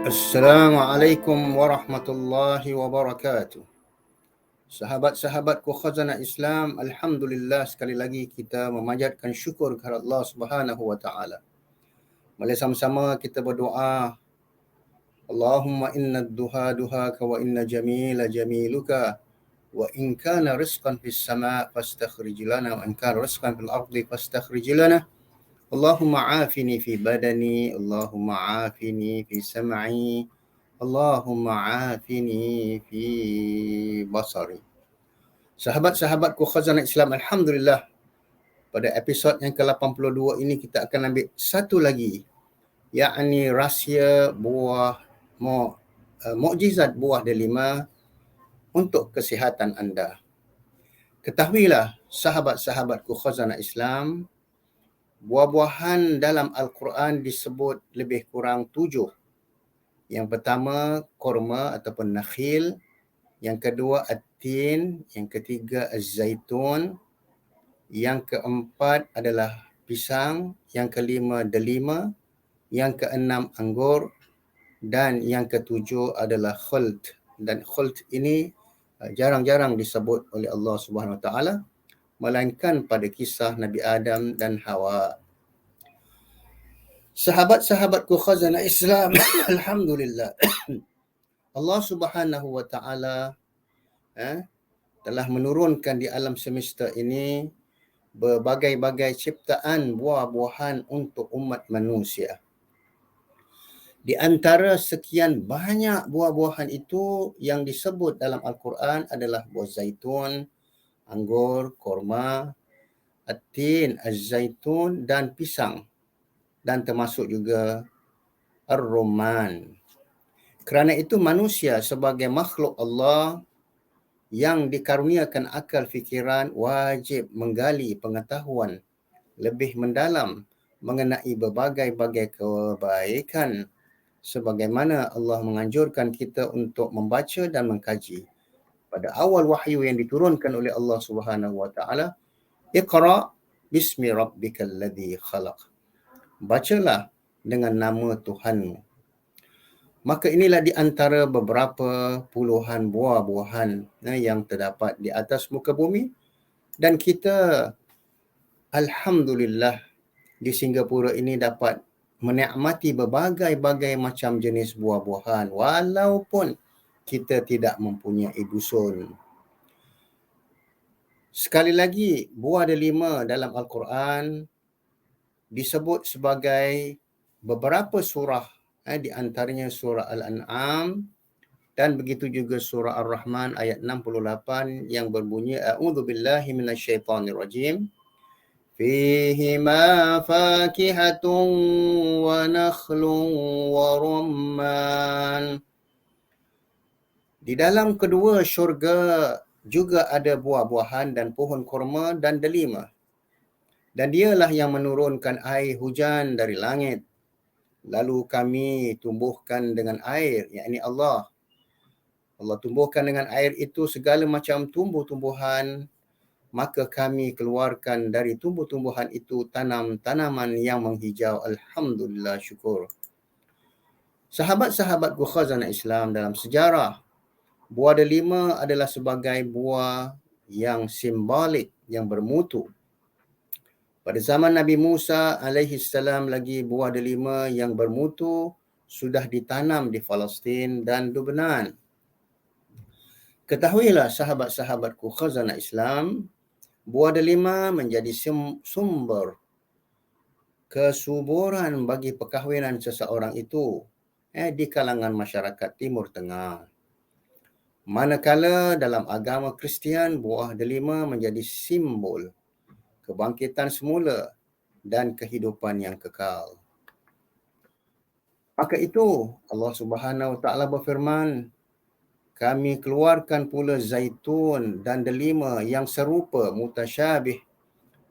Assalamualaikum warahmatullahi wabarakatuh. Sahabat-sahabatku khazanah Islam, alhamdulillah sekali lagi kita memanjatkan syukur kepada Allah Subhanahu wa taala. Mari sama-sama kita berdoa. Allahumma inna duha duhaka wa inna jamila jamiluka wa in kana rizqan fis sama' fastakhrij lana wa in kana rizqan fil ardi fastakhrij lana. Allahumma afini fi badani, Allahumma afini fi sam'i, Allahumma afini fi basari. Sahabat-sahabatku khazanah Islam, alhamdulillah pada episod yang ke-82 ini kita akan ambil satu lagi, yakni rahsia buah mukjizat buah delima untuk kesihatan anda. Ketahuilah sahabat-sahabatku khazanah Islam, buah-buahan dalam Al-Quran disebut lebih kurang 7. Yang pertama, korma ataupun nakhil. Yang kedua, at-tin. Yang ketiga, az-zaitun. Yang keempat adalah pisang. Yang kelima, delima. Yang keenam, anggur. Dan yang ketujuh adalah khuld. Dan khuld ini jarang-jarang disebut oleh Allah Subhanahu Wa Taala, melainkan pada kisah Nabi Adam dan Hawa. Sahabat-sahabatku khazanah Islam, alhamdulillah. Allah Subhanahu Wa Taala telah menurunkan di alam semesta ini berbagai-bagai ciptaan buah-buahan untuk umat manusia. Di antara sekian banyak buah-buahan itu yang disebut dalam Al-Quran adalah buah zaitun, anggur, korma, at-tin, az-zaitun dan pisang, dan termasuk juga ar-rumman. Kerana itu manusia sebagai makhluk Allah yang dikaruniakan akal fikiran wajib menggali pengetahuan lebih mendalam mengenai berbagai-bagai kebaikan, sebagaimana Allah menganjurkan kita untuk membaca dan mengkaji. Pada awal wahyu yang diturunkan oleh Allah Subhanahu Wa Taala, Iqra bismi rabbikal ladzi khalaq. Bacalah dengan nama Tuhanmu. Maka inilah di antara beberapa puluhan buah-buahan yang terdapat di atas muka bumi, dan kita alhamdulillah di Singapura ini dapat menikmati berbagai-bagai macam jenis buah-buahan walaupun kita tidak mempunyai dusun. Sekali lagi, buah delima dalam Al-Quran disebut sebagai beberapa surah, di antaranya surah Al-An'am dan begitu juga surah Ar-Rahman ayat 68 yang berbunyi a'udzubillahi minasyaitonirrajim. Fihima fakihatun wa nakhlun wa rumman. Di dalam kedua syurga juga ada buah-buahan dan pohon kurma dan delima. Dan dialah yang menurunkan air hujan dari langit. Lalu kami tumbuhkan dengan air, yakni Allah. Allah tumbuhkan dengan air itu segala macam tumbuh-tumbuhan. Maka kami keluarkan dari tumbuh-tumbuhan itu tanam-tanaman yang menghijau. Alhamdulillah, syukur. Sahabat-sahabatku khazanah Islam, dalam sejarah, buah delima adalah sebagai buah yang simbolik, yang bermutu. Pada zaman Nabi Musa alaihi salam lagi buah delima yang bermutu sudah ditanam di Palestin dan Lebanon. Ketahuilah sahabat-sahabatku khazanah Islam, buah delima menjadi sumber kesuburan bagi perkahwinan seseorang itu di kalangan masyarakat Timur Tengah. Manakala dalam agama Kristian, buah delima menjadi simbol kebangkitan semula dan kehidupan yang kekal. Maka itu Allah Subhanahu Wa Taala berfirman, kami keluarkan pula zaitun dan delima yang serupa, mutasyabih,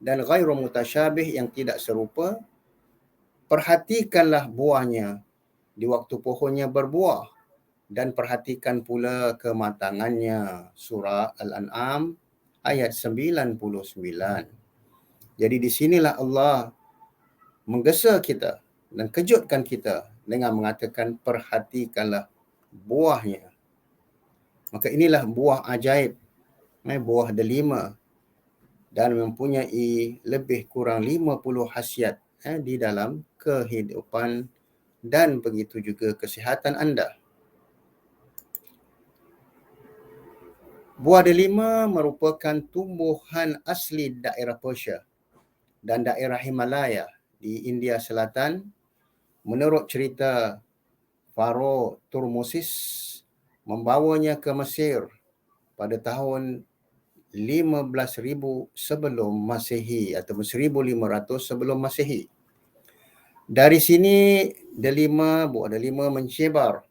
dan ghairu mutasyabih yang tidak serupa. Perhatikanlah buahnya di waktu pohonnya berbuah dan perhatikan pula kematangannya. Surah Al-An'am ayat 99. Jadi di sinilah Allah menggesa kita dan kejutkan kita dengan mengatakan perhatikanlah buahnya. Maka inilah buah ajaib, buah delima, dan mempunyai lebih kurang 50 khasiat di dalam kehidupan dan begitu juga kesihatan anda. Buah delima merupakan tumbuhan asli daerah Persia dan daerah Himalaya di India Selatan. Menurut cerita Faro Turmusis membawanya ke Mesir pada tahun 15,000 sebelum Masehi atau 1500 sebelum Masehi. Dari sini buah delima menyebar,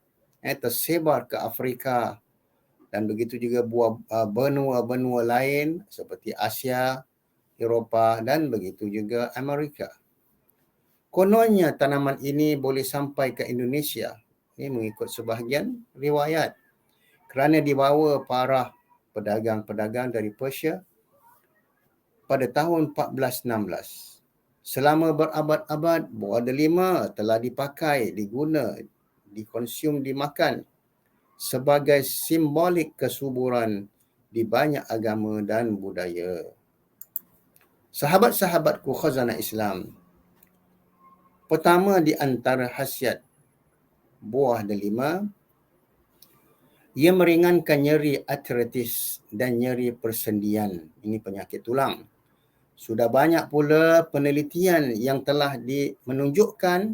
tersebar ke Afrika dan begitu juga buah benua-benua lain seperti Asia, Eropah dan begitu juga Amerika. Kononnya tanaman ini boleh sampai ke Indonesia, ini mengikut sebahagian riwayat, kerana dibawa para pedagang-pedagang dari Persia pada tahun 1416. Selama berabad-abad, buah delima telah dipakai, diguna, dikonsum, dimakan sebagai simbolik kesuburan di banyak agama dan budaya. Sahabat-sahabatku khazanah Islam, pertama di antara khasiat buah delima, ia meringankan nyeri artritis dan nyeri persendian. Ini penyakit tulang. Sudah banyak pula penelitian yang telah menunjukkan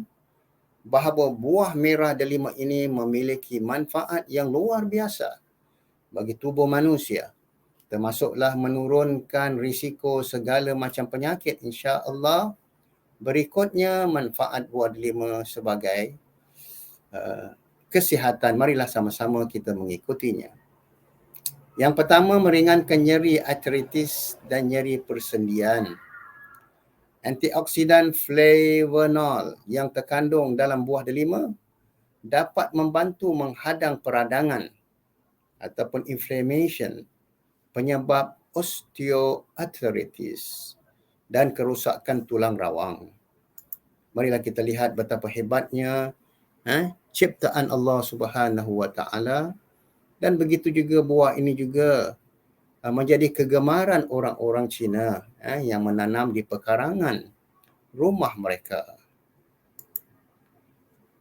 bahawa buah merah delima ini memiliki manfaat yang luar biasa bagi tubuh manusia, termasuklah menurunkan risiko segala macam penyakit, insya-Allah. Berikutnya, manfaat buah delima sebagai kesihatan. Marilah sama-sama kita mengikutinya. Yang pertama, meringankan nyeri artritis dan nyeri persendian. Antioksidan flavonol yang terkandung dalam buah delima dapat membantu menghadang peradangan ataupun inflammation, penyebab osteoarthritis dan kerusakan tulang rawang. Marilah kita lihat betapa hebatnya ciptaan Allah Subhanahu wa taala, dan begitu juga buah ini juga menjadi kegemaran orang-orang Cina yang menanam di pekarangan rumah mereka.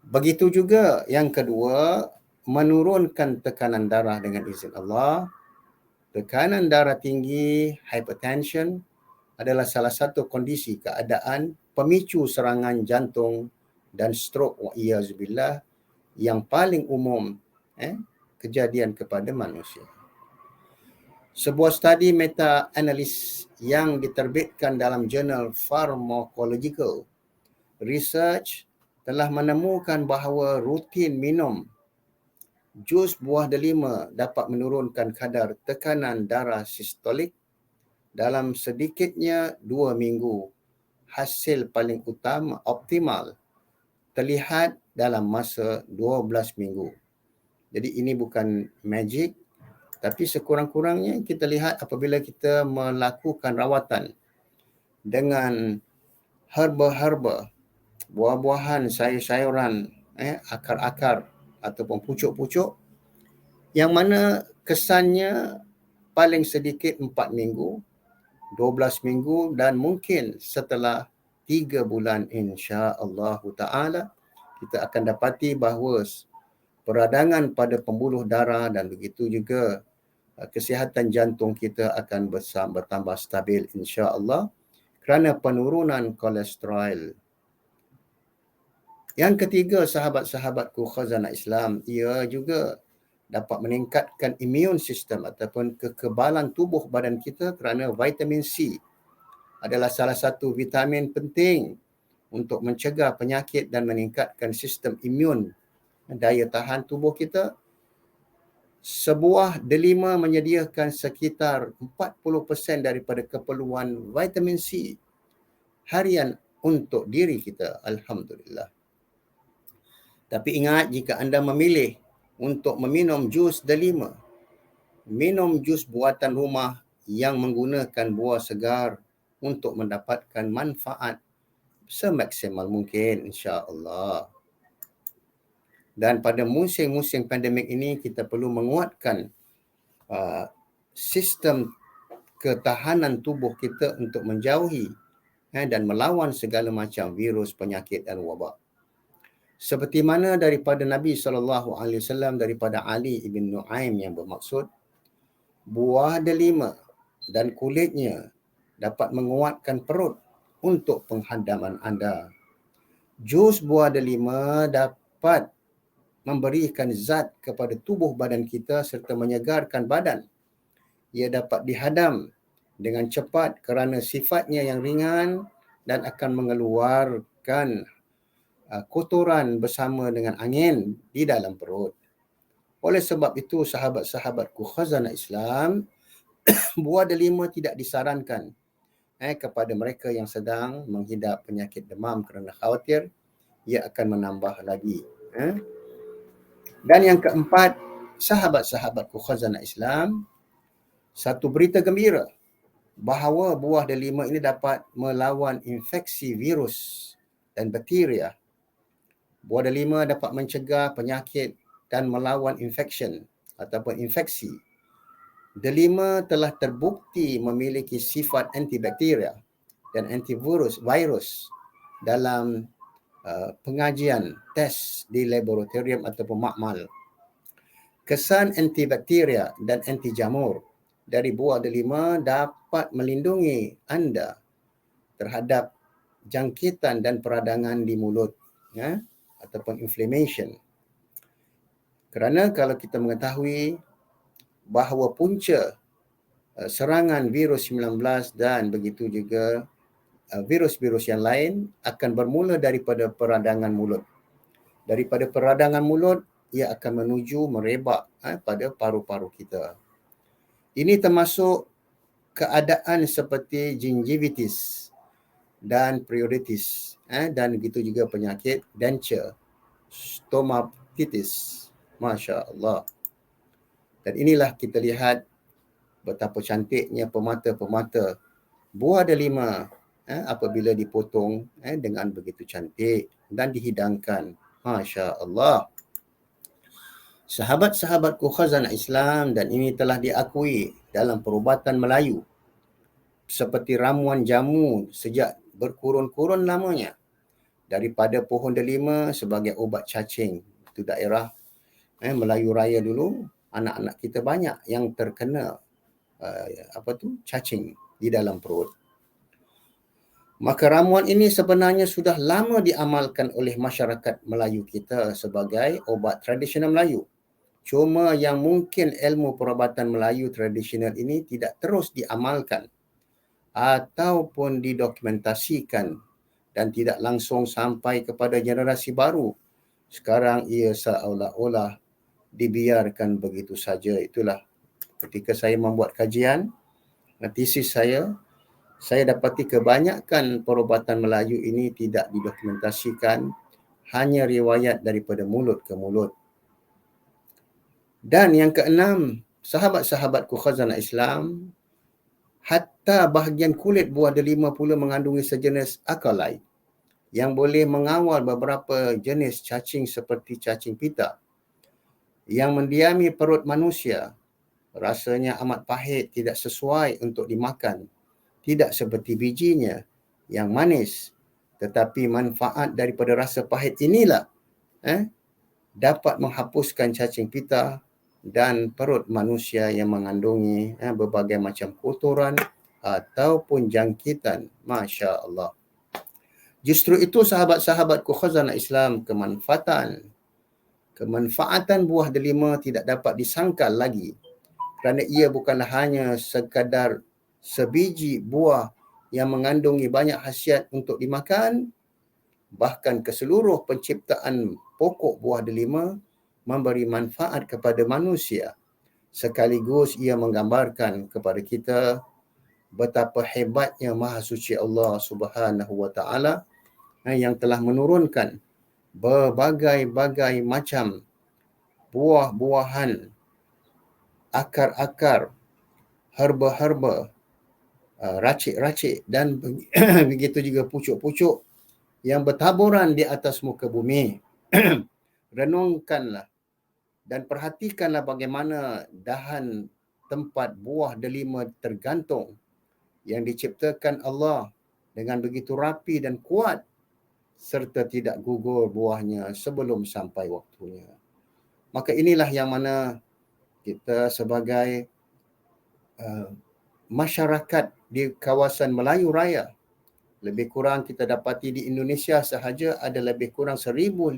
Begitu juga yang kedua, menurunkan tekanan darah dengan izin Allah. Tekanan darah tinggi, hypertension, adalah salah satu kondisi keadaan pemicu serangan jantung dan stroke wa'iyyazubillah yang paling umum kejadian kepada manusia. Sebuah studi meta-analis yang diterbitkan dalam jurnal Pharmacological Research telah menemukan bahawa rutin minum jus buah delima dapat menurunkan kadar tekanan darah sistolik dalam sedikitnya 2 minggu. Hasil paling optimal terlihat dalam masa 12 minggu. Jadi ini bukan magic, tapi sekurang-kurangnya kita lihat apabila kita melakukan rawatan dengan herba-herba, buah-buahan, sayur-sayuran, akar-akar ataupun pucuk-pucuk, yang mana kesannya paling sedikit 4 minggu, 12 minggu dan mungkin setelah 3 bulan, insya-Allah ta'ala kita akan dapati bahawa peradangan pada pembuluh darah dan begitu juga kesihatan jantung kita akan bertambah stabil, insya-Allah, kerana penurunan kolesterol. Yang ketiga, sahabat-sahabatku khazanah Islam, ia juga dapat meningkatkan immune system ataupun kekebalan tubuh badan kita, kerana vitamin C adalah salah satu vitamin penting untuk mencegah penyakit dan meningkatkan sistem imun, daya tahan tubuh kita. Sebuah delima menyediakan sekitar 40% daripada keperluan vitamin C harian untuk diri kita. Alhamdulillah. Tapi ingat, jika anda memilih untuk meminum jus delima, minum jus buatan rumah yang menggunakan buah segar untuk mendapatkan manfaat semaksimal mungkin, insya-Allah. Dan pada musim-musim pandemik ini kita perlu menguatkan sistem ketahanan tubuh kita untuk menjauhi dan melawan segala macam virus, penyakit dan wabak. Seperti mana daripada Nabi SAW, daripada Ali ibn Nu'aim yang bermaksud, buah delima dan kulitnya dapat menguatkan perut untuk penghadaman anda. Jus buah delima dapat memberikan zat kepada tubuh badan kita serta menyegarkan badan. Ia dapat dihadam dengan cepat kerana sifatnya yang ringan dan akan mengeluarkan kotoran bersama dengan angin di dalam perut. Oleh sebab itu, sahabat-sahabatku khazanah Islam, buah delima tidak disarankan kepada mereka yang sedang menghidap penyakit demam kerana khawatir ia akan menambah lagi. Dan yang keempat, sahabat-sahabatku khazanah Islam, satu berita gembira bahawa buah delima ini dapat melawan infeksi virus dan bakteria. Buah delima dapat mencegah penyakit dan melawan infection ataupun infeksi. Delima telah terbukti memiliki sifat antibakteria dan antivirus dalam pengajian tes di laboratorium ataupun makmal. Kesan antibakteria dan anti jamur dari buah delima dapat melindungi anda terhadap jangkitan dan peradangan di mulut ataupun inflammation. Kerana kalau kita mengetahui bahawa punca serangan virus 19 dan begitu juga virus-virus yang lain akan bermula daripada peradangan mulut. Daripada peradangan mulut, ia akan menuju merebak pada paru-paru kita. Ini termasuk keadaan seperti gingivitis dan perioditis dan begitu juga penyakit denture, stomatitis. Masya Allah. Dan inilah kita lihat betapa cantiknya pemata-pemata buah delima apabila dipotong dengan begitu cantik dan dihidangkan. Masya Allah. Sahabat-sahabatku khazanah Islam, dan ini telah diakui dalam perubatan Melayu seperti ramuan jamu sejak berkurun-kurun lamanya daripada pohon delima sebagai ubat cacing. Itu daerah Melayu Raya dulu, anak-anak kita banyak yang terkena cacing di dalam perut. Maka ramuan ini sebenarnya sudah lama diamalkan oleh masyarakat Melayu kita sebagai obat tradisional Melayu. Cuma yang mungkin ilmu perubatan Melayu tradisional ini tidak terus diamalkan ataupun didokumentasikan dan tidak langsung sampai kepada generasi baru. Sekarang ia seolah-olah dibiarkan begitu saja. Itulah ketika saya membuat kajian, tesis saya dapati kebanyakan perubatan Melayu ini tidak didokumentasikan, hanya riwayat daripada mulut ke mulut. Dan yang keenam, sahabat-sahabatku khazanah Islam, hatta bahagian kulit buah delima pula mengandungi sejenis alkaloid yang boleh mengawal beberapa jenis cacing seperti cacing pita yang mendiami perut manusia. Rasanya amat pahit, tidak sesuai untuk dimakan. Tidak seperti bijinya yang manis. Tetapi manfaat daripada rasa pahit inilah dapat menghapuskan cacing pita dan perut manusia yang mengandungi berbagai macam kotoran ataupun jangkitan. Masya Allah. Justru itu sahabat-sahabatku khazanah Islam, kemanfaatan buah delima tidak dapat disangkal lagi kerana ia bukanlah hanya sekadar sebiji buah yang mengandungi banyak khasiat untuk dimakan, bahkan keseluruh penciptaan pokok buah delima memberi manfaat kepada manusia. Sekaligus ia menggambarkan kepada kita betapa hebatnya Maha Suci Allah Subhanahu wa Ta'ala yang telah menurunkan berbagai-bagai macam buah-buahan, akar-akar, herba-herba, racik-racik dan begitu juga pucuk-pucuk yang bertaburan di atas muka bumi renungkanlah dan perhatikanlah bagaimana dahan tempat buah delima tergantung yang diciptakan Allah dengan begitu rapi dan kuat serta tidak gugur buahnya sebelum sampai waktunya. Maka inilah yang mana kita sebagai masyarakat di kawasan Melayu Raya, lebih kurang kita dapati di Indonesia sahaja ada lebih kurang 1,500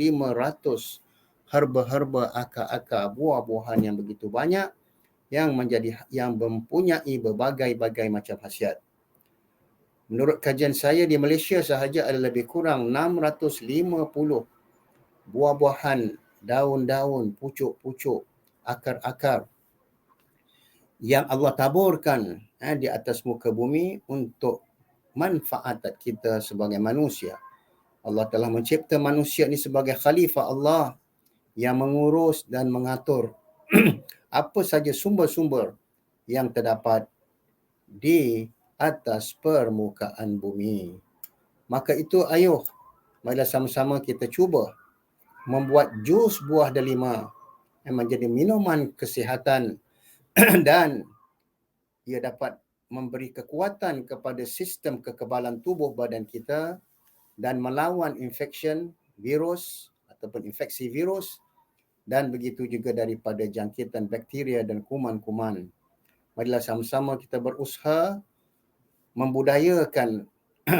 herba-herba, akar-akar, buah-buahan yang begitu banyak yang mempunyai berbagai-bagai macam khasiat. Menurut kajian saya di Malaysia sahaja ada lebih kurang 650 buah-buahan, daun-daun, pucuk-pucuk, akar-akar yang Allah taburkan di atas muka bumi untuk manfaat kita sebagai manusia. Allah telah mencipta manusia ini sebagai khalifah Allah yang mengurus dan mengatur apa saja sumber-sumber yang terdapat di atas permukaan bumi. Maka itu ayuh, marilah sama-sama kita cuba membuat jus buah delima yang menjadi minuman kesihatan dan ia dapat memberi kekuatan kepada sistem kekebalan tubuh badan kita dan melawan infection virus ataupun infeksi virus dan begitu juga daripada jangkitan bakteria dan kuman-kuman. Marilah sama-sama kita berusaha membudayakan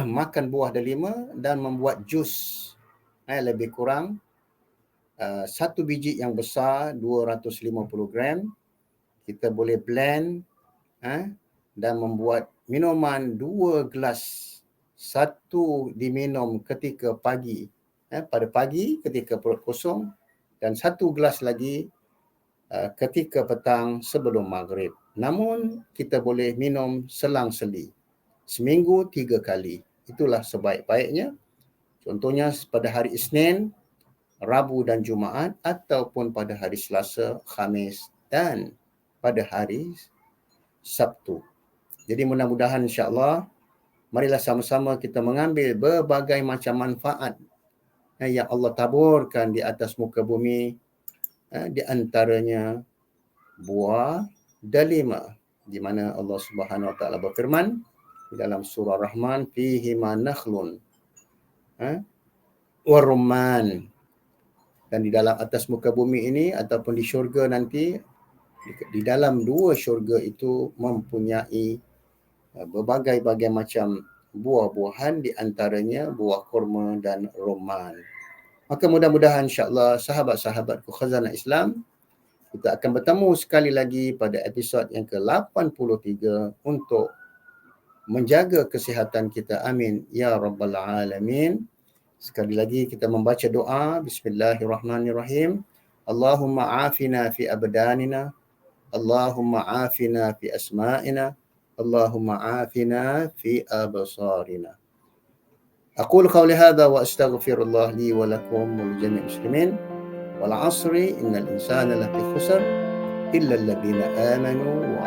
makan buah delima dan membuat jus. Lebih kurang satu biji yang besar 250 gram kita boleh blend dan membuat minuman 2 gelas. Satu diminum ketika pagi, pada pagi ketika perut kosong, dan 1 gelas lagi ketika petang sebelum maghrib. Namun kita boleh minum selang-seli. Seminggu 3 kali. Itulah sebaik-baiknya. Contohnya pada hari Isnin, Rabu dan Jumaat, ataupun pada hari Selasa, Khamis dan pada hari Sabtu. Jadi mudah-mudahan insya-Allah marilah sama-sama kita mengambil berbagai macam manfaat yang Allah taburkan di atas muka bumi, di antaranya buah delima, di mana Allah Subhanahu Wa Taala berfirman di dalam surah Rahman, fihi ma nakhlun wa rumman. Dan di dalam atas muka bumi ini ataupun di syurga nanti, di dalam 2 syurga itu mempunyai berbagai-bagai macam buah-buahan, di antaranya buah kurma dan rumman. Maka mudah-mudahan insya-Allah sahabat-sahabatku khazanah Islam, kita akan bertemu sekali lagi pada episod yang ke-83 untuk menjaga kesihatan kita. Amin ya rabbal alamin. Sekali lagi kita membaca doa. Bismillahirrahmanirrahim. Allahumma afina fi abdanina, Allahumma afina fi asma'ina, Allahumma afina fi absarina. Aqulu qawli hadha wa astaghfirullah li wa lakum wa li jami'il muslimin. Wal 'asri innal insana lafi khusr illa alladhina amanu wa